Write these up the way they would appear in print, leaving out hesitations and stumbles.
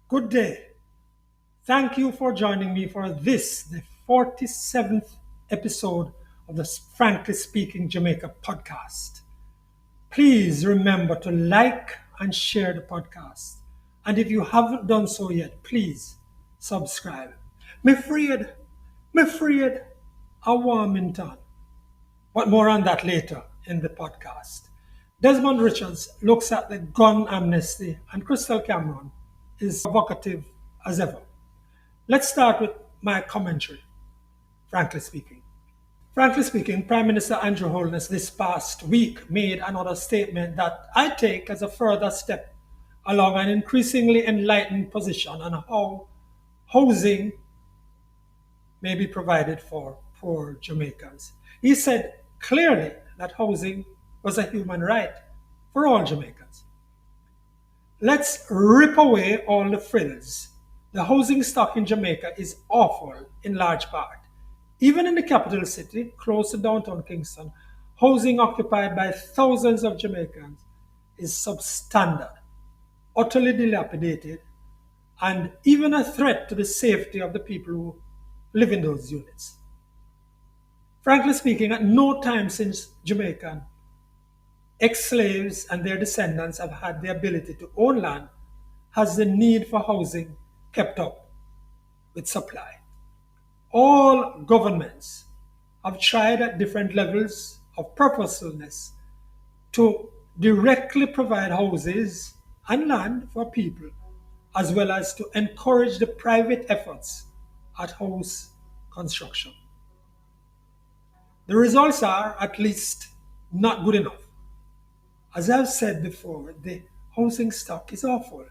Good day. Thank you for joining me for this, the 47th episode of the Frankly Speaking Jamaica podcast. Please remember to like and share the podcast. And if you haven't done so yet, please subscribe. Me fraid, a Warmington. But more on that later in the podcast. Desmond Richards looks at the gun amnesty, and Krystal Cameron is provocative as ever. Let's start with my commentary, frankly speaking. Frankly speaking, Prime Minister Andrew Holness this past week made another statement that I take as a further step along an increasingly enlightened position on how housing may be provided for poor Jamaicans. He said clearly that housing was a human right for all Jamaicans. Let's rip away all the frills. The housing stock in Jamaica is awful in large part. Even in the capital city, close to downtown Kingston, housing occupied by thousands of Jamaicans is substandard, utterly dilapidated, and even a threat to the safety of the people who live in those units. Frankly speaking, at no time since Jamaican ex-slaves and their descendants have had the ability to own land has the need for housing kept up with supply. All governments have tried at different levels of purposefulness to directly provide houses and land for people, as well as to encourage the private efforts at house construction. The results are at least not good enough. As I've said before, the housing stock is awful.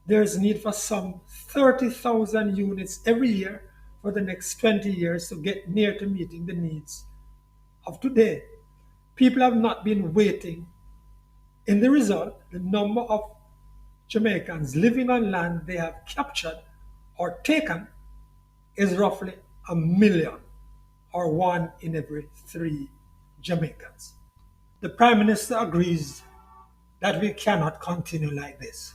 There's need for some 30,000 units every year for the next 20 years to get near to meeting the needs of today. People have not been waiting. In the result, the number of Jamaicans living on land they have captured or taken is roughly 1 million, or 1 in every 3 Jamaicans. The Prime Minister agrees that we cannot continue like this.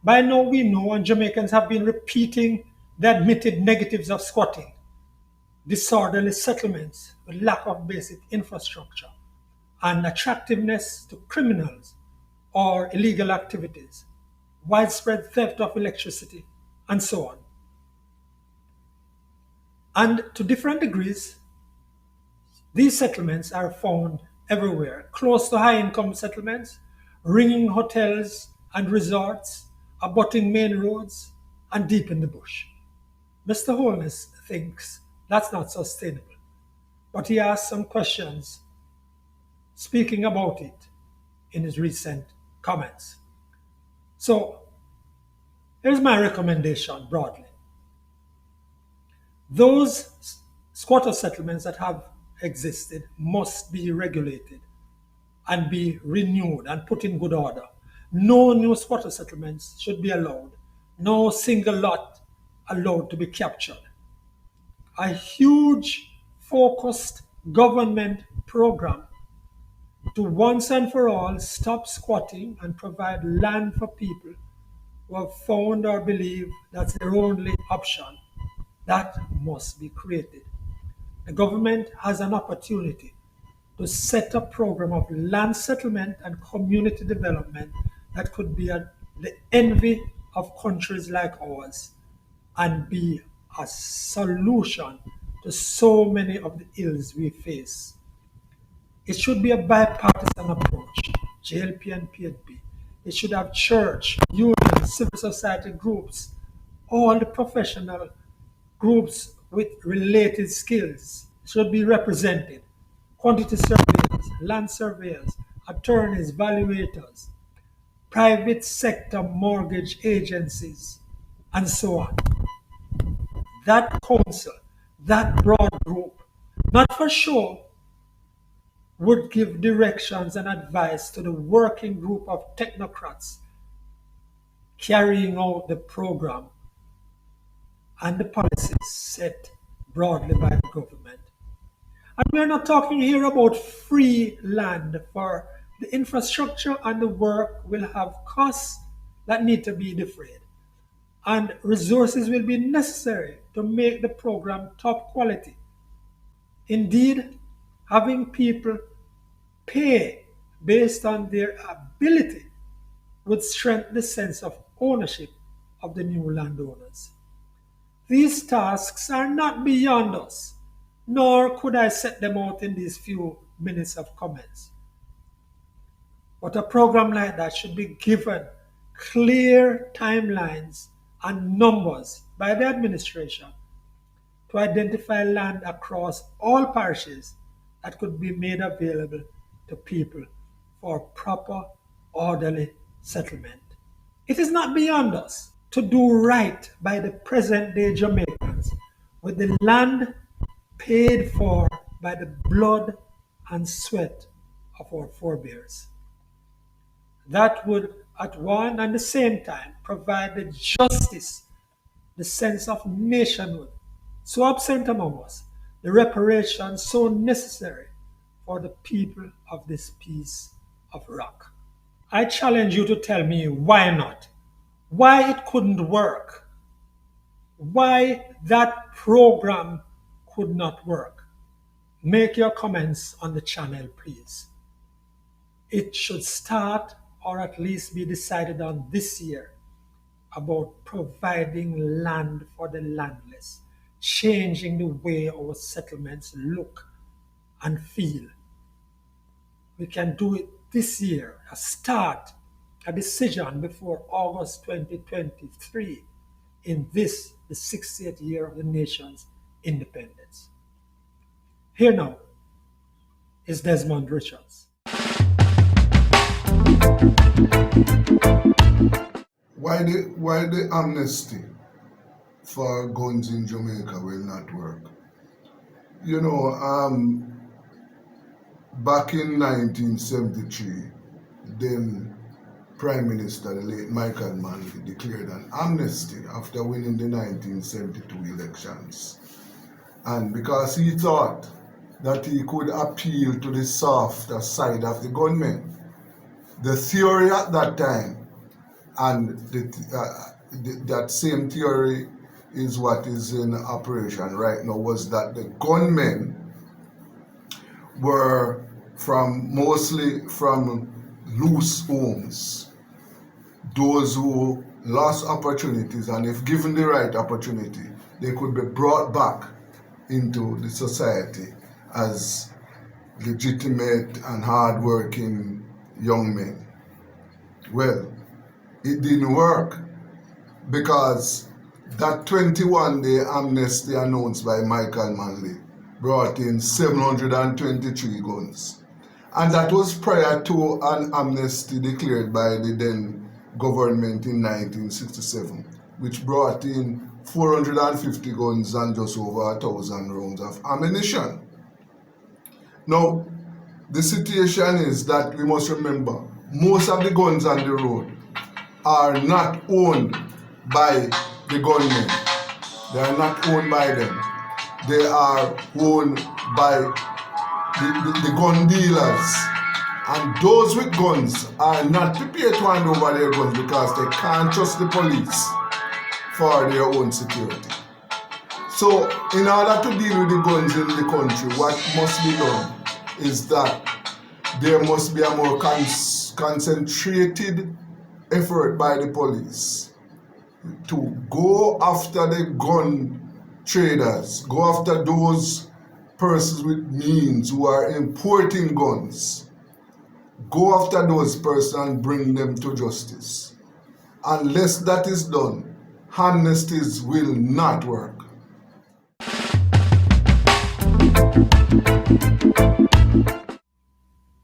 By now we know, and Jamaicans have been repeating the admitted negatives of squatting, disorderly settlements with lack of basic infrastructure, and attractiveness to criminals or illegal activities, widespread theft of electricity, and so on. And to different degrees, these settlements are found everywhere, close to high-income settlements, ringing hotels and resorts, abutting main roads, and deep in the bush. Mr. Holness thinks that's not sustainable, but he asked some questions speaking about it in his recent comments. So, here's my recommendation broadly. Those squatter settlements that have existed must be regulated and be renewed and put in good order. No new squatter settlements should be allowed. No single lot allowed to be captured. A huge focused government program to once and for all stop squatting and provide land for people who have found or believe that's their only option, that must be created. The government has an opportunity to set a program of land settlement and community development that could be the envy of countries like ours and be a solution to so many of the ills we face. It should be a bipartisan approach, JLP and PNP. It should have church, unions, civil society groups, all the professional groups with related skills should be represented. Quantity surveyors, land surveyors, attorneys, valuators, private sector mortgage agencies, and so on. That council, that broad group, not for sure, would give directions and advice to the working group of technocrats carrying out the program and the policies set broadly by the government. And we're not talking here about free land for The infrastructure and the work will have costs that need to be defrayed, and resources will be necessary to make the program top quality. Indeed, having people pay based on their ability would strengthen the sense of ownership of the new landowners. These tasks are not beyond us, nor could I set them out in these few minutes of comments. But a program like that should be given clear timelines and numbers by the administration to identify land across all parishes that could be made available to people for proper, orderly settlement. It is not beyond us to do right by the present day Jamaicans with the land paid for by the blood and sweat of our forebears. That would, at one and the same time, provide the justice, the sense of nationhood, so absent among us, the reparations so necessary for the people of this piece of rock. I challenge you to tell me why not, why it couldn't work, why that program could not work. Make your comments on the channel, please. It should start or at least be decided on this year about providing land for the landless, changing the way our settlements look and feel. We can do it this year, a start, a decision before August 2023 in this, the 60th year of the nation's independence. Here now is Desmond Richards. Why the amnesty for guns in Jamaica will not work? You know, back in 1973, then Prime Minister, the late Michael Manley, declared an amnesty after winning the 1972 elections. And because he thought that he could appeal to the softer side of the gunmen, the theory at that time, and that same theory is what is in operation right now, was that the gunmen were mostly from loose homes, those who lost opportunities, and if given the right opportunity, they could be brought back into the society as legitimate and hard-working young men. Well, it didn't work because that 21-day amnesty announced by Michael Manley brought in 723 guns. And that was prior to an amnesty declared by the then government in 1967, which brought in 450 guns and just over 1,000 rounds of ammunition. Now, the situation is that we must remember, most of the guns on the road are not owned by the gunmen. They are not owned by them. They are owned by the gun dealers. And those with guns are not prepared to hand over their guns because they can't trust the police for their own security. So, in order to deal with the guns in the country, what must be done is that there must be a more concentrated effort by the police to go after the gun traders, go after those persons with means who are importing guns, go after those persons and bring them to justice. Unless that is done, amnesties will not work.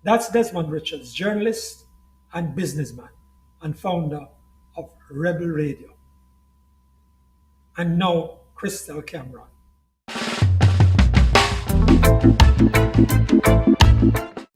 That's Desmond Richards, journalist and businessman and founder of Rebel Radio. And now, Krystal Cameron.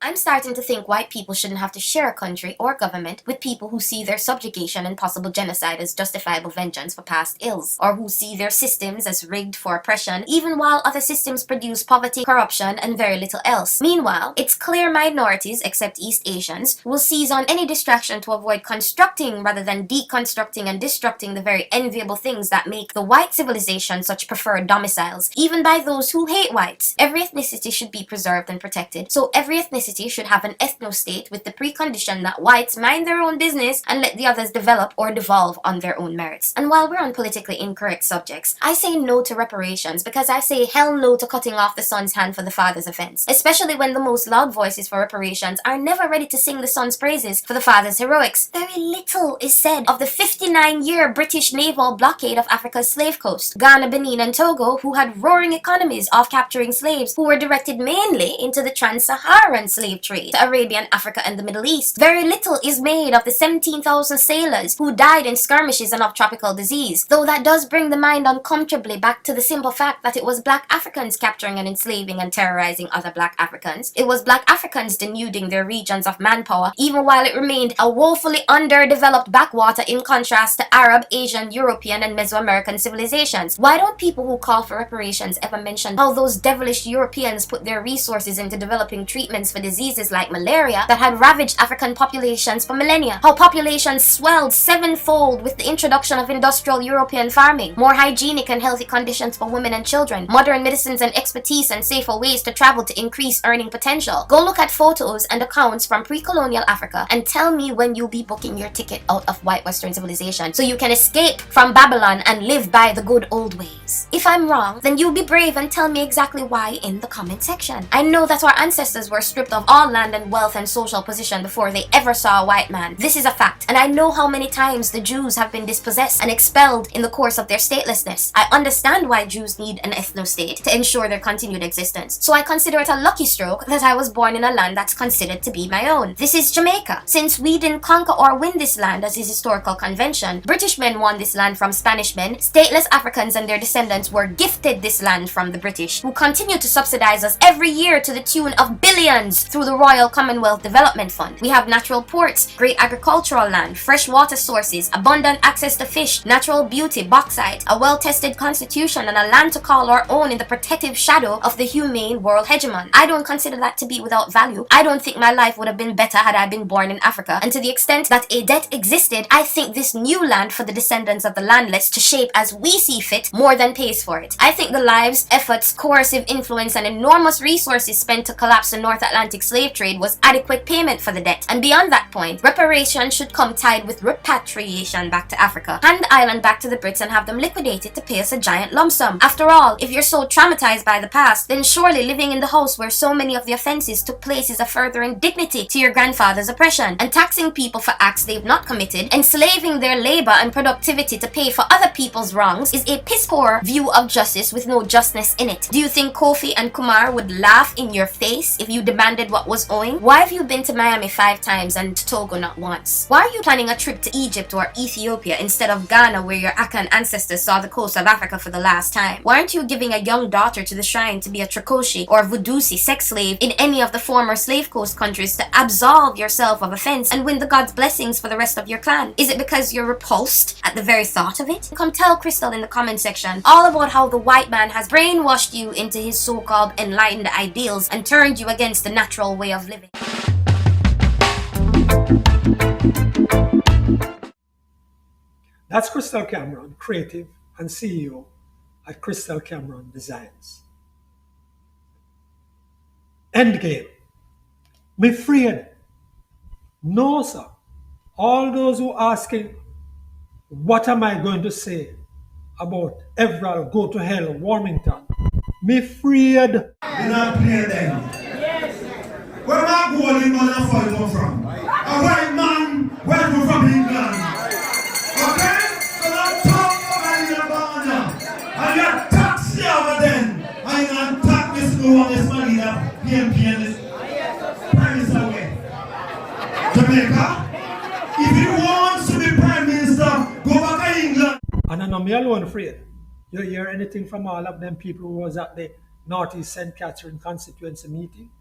I I'm starting to think white people shouldn't have to share a country or government with people who see their subjugation and possible genocide as justifiable vengeance for past ills, or who see their systems as rigged for oppression, even while other systems produce poverty, corruption, and very little else. Meanwhile, it's clear minorities, except East Asians, will seize on any distraction to avoid constructing rather than deconstructing and destructing the very enviable things that make the white civilization such preferred domiciles, even by those who hate whites. Every ethnicity should be preserved and protected, so every ethnicity should have an ethno-state with the precondition that whites mind their own business and let the others develop or devolve on their own merits. And while we're on politically incorrect subjects, I say no to reparations because I say hell no to cutting off the son's hand for the father's offense, especially when the most loud voices for reparations are never ready to sing the son's praises for the father's heroics. Very little is said of the 59-year British naval blockade of Africa's slave coast, Ghana, Benin, and Togo, who had roaring economies off capturing slaves who were directed mainly into the trans-Saharan slave trade to Arabian Africa and the Middle East. Very little is made of the 17,000 sailors who died in skirmishes and of tropical disease, though that does bring the mind uncomfortably back to the simple fact that it was black Africans capturing and enslaving and terrorizing other black Africans. It was black Africans denuding their regions of manpower, even while it remained a woefully underdeveloped backwater in contrast to Arab, Asian, European, and Mesoamerican civilizations. Why don't people who call for reparations ever mention how those devilish Europeans put their resources into developing treatments for diseases like malaria that had ravaged African populations for millennia? How populations swelled sevenfold with the introduction of industrial European farming, more hygienic and healthy conditions for women and children, modern medicines and expertise, and safer ways to travel to increase earning potential. Go look at photos and accounts from pre-colonial Africa and tell me when you'll be booking your ticket out of white Western civilization so you can escape from Babylon and live by the good old ways. If I'm wrong, then you'll be brave and tell me exactly why in the comment section. I know that our ancestors were stripped of all land and wealth and social position before they ever saw a white man. This is a fact, and I know how many times the Jews have been dispossessed and expelled in the course of their statelessness. I understand why Jews need an ethno-state to ensure their continued existence, so I consider it a lucky stroke that I was born in a land that's considered to be my own. This is Jamaica. Since we didn't conquer or win this land as is historical convention, British men won this land from Spanish men, stateless Africans and their descendants were gifted this land from the British, who continue to subsidize us every year to the tune of billions through the Royal Commonwealth Development Fund. We have natural ports, great agricultural land, fresh water sources, abundant access to fish, natural beauty, bauxite, a well-tested constitution, and a land to call our own in the protective shadow of the humane world hegemon. I don't consider that to be without value. I don't think my life would have been better had I been born in Africa, and to the extent that a debt existed, I think this new land for the descendants of the landless to shape as we see fit more than pays for it. I think the lives, efforts, coercive influence, and enormous resources spent to collapse the North Atlantic slave trade was adequate payment for the debt, and beyond that point, reparations should come tied with repatriation back to Africa. Hand the island back to the Brits and have them liquidated to pay us a giant lump sum. After all, if you're so traumatized by the past, then surely living in the house where so many of the offenses took place is a further indignity to your grandfather's oppression, and taxing people for acts they've not committed, enslaving their labor and productivity to pay for other people's wrongs is a piss-poor view of justice with no justness in it. Do you think Kofi and Kumar would laugh in your face if you demanded what was owing? Why have you been to Miami 5 times and to Togo not once? Why are you planning a trip to Egypt or Ethiopia instead of Ghana, where your Akan ancestors saw the coast of Africa for the last time? Why aren't you giving a young daughter to the shrine to be a Trakoshi or Vudusi sex slave in any of the former slave coast countries to absolve yourself of offense and win the God's blessings for the rest of your clan? Is it because you're repulsed at the very thought of it? Come tell Krystal in the comment section all about how the white man has brainwashed you into his so-called enlightened ideals and turned you against the natural way of living. That's Krystal Cameron, creative and CEO at Krystal Cameron Designs. Endgame. Me afraid. No, sir. All those who asking, what am I going to say about Everald go to hell Warmington? Me afraid. You're not playing them. Where my goal in Ghana for come from? A white man welcome from England. Okay? So don't talk about Ghana. And you're taxi over then. I'm going to tax this new one, this man leader, PMP and this Prime Minister away. Jamaica? If he wants to be Prime Minister, go back to England. And I know me alone afraid. You hear anything from all of them people who was at the Northeast St. Catherine constituency meeting?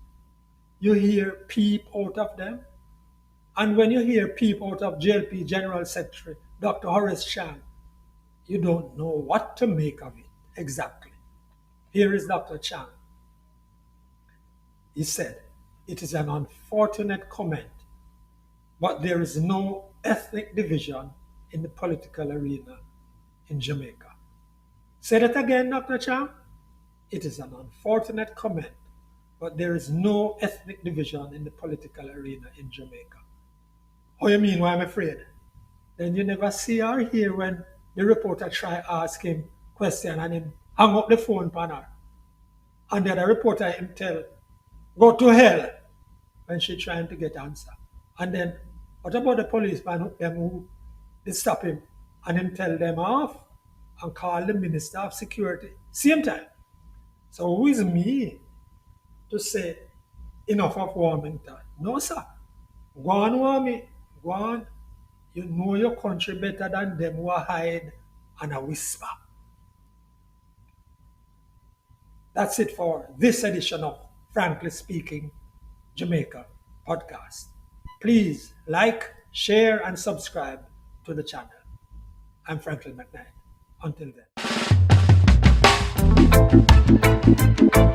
you hear peep out of them. And when you hear peep out of JLP General Secretary Dr. Horace Chang, you don't know what to make of it exactly. Here is Dr. Chang. He said, "It is an unfortunate comment, but there is no ethnic division in the political arena in Jamaica." Say that again, Dr. Chang. "It is an unfortunate comment, but there is no ethnic division in the political arena in Jamaica." How you mean, why I'm afraid? Then you never see or hear when the reporter try ask him question and him hang up the phone pan her. And the other reporter him tell, "Go to hell," when she trying to get answer. And then what about the policeman them who they stop him and him tell them off and call the Minister of Security same time? So who is me to say enough of Warmington? No, sir. Go on, Warmy. Go on. You know your country better than them who hide and a whisper. That's it for this edition of Frankly Speaking Jamaica podcast. Please like, share, and subscribe to the channel. I'm Franklin McKnight. Until then.